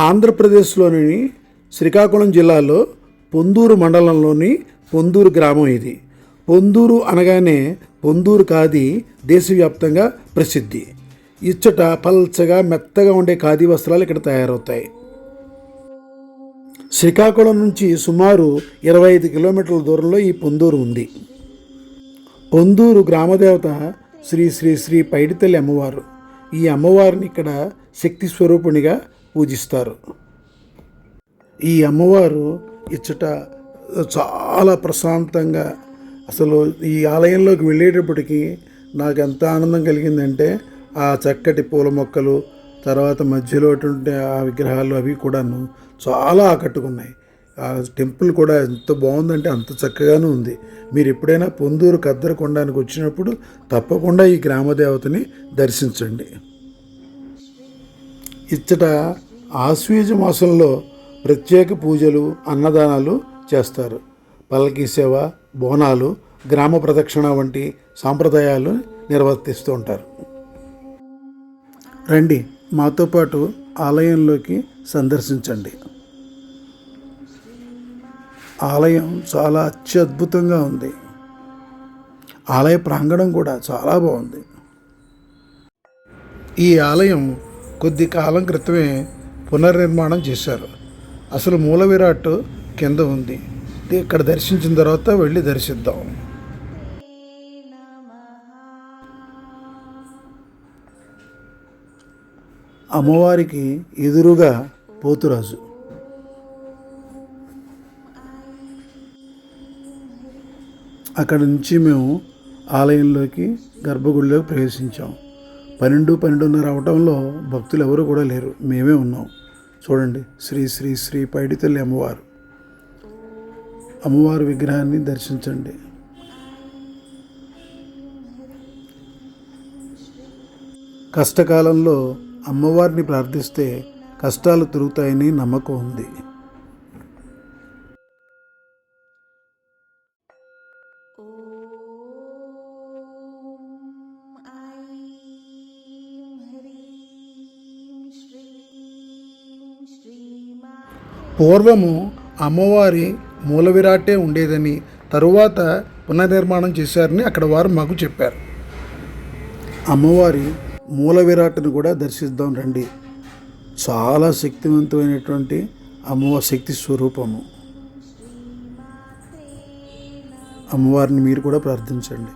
ఆంధ్రప్రదేశ్లోని శ్రీకాకుళం జిల్లాలో పొందూరు మండలంలోని పొందూరు గ్రామం ఇది. పొందూరు అనగానే పొందూరు ఖాదీ దేశవ్యాప్తంగా ప్రసిద్ధి. ఇచ్చట పల్చగా మెత్తగా ఉండే ఖాదీ వస్త్రాలు ఇక్కడ తయారవుతాయి. శ్రీకాకుళం నుంచి సుమారు 25 కిలోమీటర్ల దూరంలో ఈ పొందూరు ఉంది. పొందూరు గ్రామదేవత శ్రీ శ్రీ శ్రీ పైడితల్లి అమ్మవారు. ఈ అమ్మవారిని ఇక్కడ శక్తి స్వరూపునిగా పూజిస్తారు. ఈ అమ్మవారు ఇచ్చట చాలా ప్రశాంతంగా, అసలు ఈ ఆలయంలోకి వెళ్ళేటప్పటికి నాకు ఎంత ఆనందం కలిగిందంటే ఆ చక్కటి పూల మొక్కలు, తర్వాత మధ్యలో ఆ విగ్రహాలు అవి కూడాను చాలా ఆకట్టుకున్నాయి. ఆ టెంపుల్ కూడా ఎంత బాగుందంటే అంత చక్కగానే ఉంది. మీరు ఎప్పుడైనా పొందూరు కద్దరకొండానికి వచ్చినప్పుడు తప్పకుండా ఈ గ్రామదేవతని దర్శించండి. ఇచ్చట ఆశ్వీజ మాసంలో ప్రత్యేక పూజలు, అన్నదానాలు చేస్తారు. పల్లకీ సేవ, బోనాలు, గ్రామ ప్రదక్షిణ వంటి సాంప్రదాయాలు నిర్వర్తిస్తూ ఉంటారు. రండి, మాతో పాటు ఆలయంలోకి సందర్శించండి. ఆలయం చాలా అత్యద్భుతంగా ఉంది. ఆలయ ప్రాంగణం కూడా చాలా బాగుంది. ఈ ఆలయం కొద్ది కాలం క్రితమే పునర్నిర్మాణం చేశారు. అసలు మూల విరాట్ కింద ఉంది. ఇక్కడ దర్శించిన తర్వాత వెళ్ళి దర్శిద్దాం. అమ్మవారికి ఎదురుగా పోతురాజు. అక్కడి నుంచి మేము ఆలయంలోకి, గర్భగుడిలోకి ప్రవేశించాం. 12:30 అవటంలో భక్తులు ఎవరు కూడా లేరు, మేమే ఉన్నాం. చూడండి, శ్రీ శ్రీ శ్రీ పైడితల్లి అమ్మవారు. అమ్మవారి విగ్రహాన్ని దర్శించండి. కష్టకాలంలో అమ్మవారిని ప్రార్థిస్తే కష్టాలు తిరుగుతాయని నమ్మకం ఉంది. పూర్వము అమ్మవారి మూల విరాటే ఉండేదని, తరువాత పునర్నిర్మాణం చేశారని అక్కడ వారు మాకు చెప్పారు. అమ్మవారి మూల విరాట్ను కూడా దర్శిద్దాం రండి. చాలా శక్తివంతమైనటువంటి అమ్మవారి శక్తి స్వరూపము. అమ్మవారిని మీరు కూడా ప్రార్థించండి.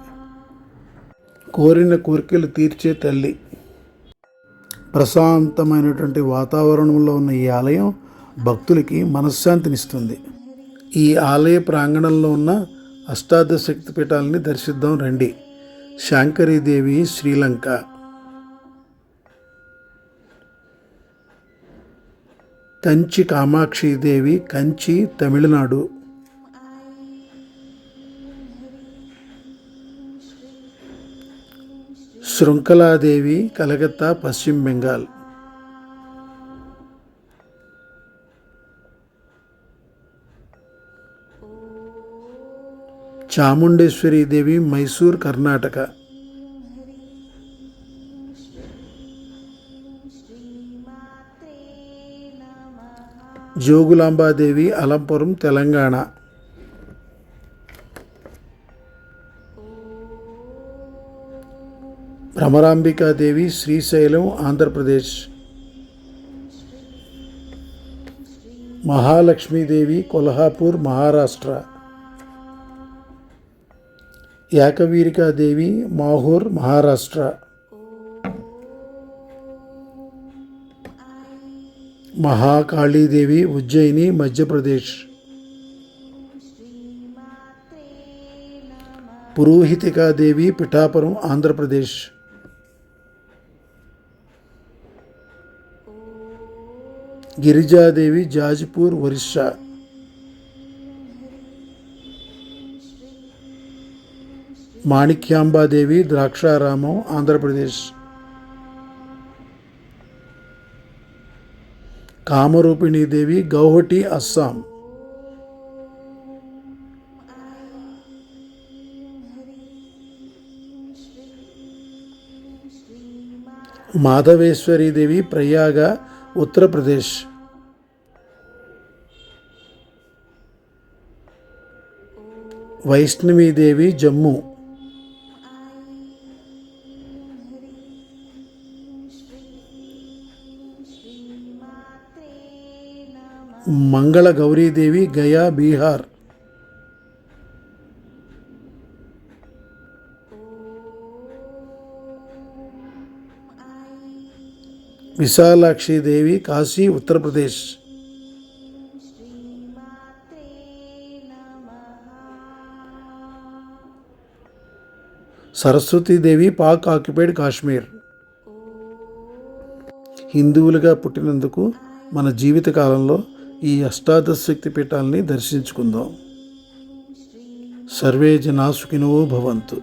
కోరిన కోరికలు తీర్చే తల్లి. ప్రశాంతమైనటువంటి వాతావరణంలో ఉన్న ఈ ఆలయం భక్తులకి మనశ్శాంతినిస్తుంది. ఈ ఆలయ ప్రాంగణంలో ఉన్న అష్టాదశ శక్తి పీఠాలని దర్శిద్దాం రండి. శాంకరీదేవి శ్రీలంక, కంచి కామాక్షిదేవి కంచి తమిళనాడు, శృంఖలాదేవి కలకత్తా పశ్చిమ బెంగాల్, చాముండేశ్వరీదేవి మైసూర్ కర్ణాటక, జోగులాంబాదేవి అలంపురం తెలంగాణ, భ్రమరాంబికాదేవి శ్రీశైలం ఆంధ్రప్రదేశ్, మహాలక్ష్మీదేవి కొల్హాపూర్ మహారాష్ట్ర, యాకవీరికాదేవి మాహూర్ మహారాష్ట్ర, మహాకాళీదేవి ఉజ్జయిని మధ్యప్రదేశ్, పురోహితికాదేవి పిఠాపురం ఆంధ్రప్రదేశ్, గిరిజాదేవి జాజ్పూర్ ఒరిస్సా, మాణిక్యాంబాదేవి ద్రాక్షారామం ఆంధ్రప్రదేశ్, కామరూపిణీదేవి గౌహటి అస్సాం, మాధవేశ్వరీదేవి ప్రయాగ ఉత్తరప్రదేశ్, వైష్ణవీదేవి జమ్మూ, మంగళ గౌరీదేవి గయా బీహార్, విశాలాక్షిదేవి కాశీ ఉత్తరప్రదేశ్, సరస్వతీదేవి పాక్ ఆక్యుపైడ్ కాశ్మీర్. హిందువులుగా పుట్టినందుకు మన జీవిత కాలంలో ఈ అష్టాదశ శక్తి పీఠాలని దర్శించుకుందాం. సర్వే జనా సుఖినో భవంతు.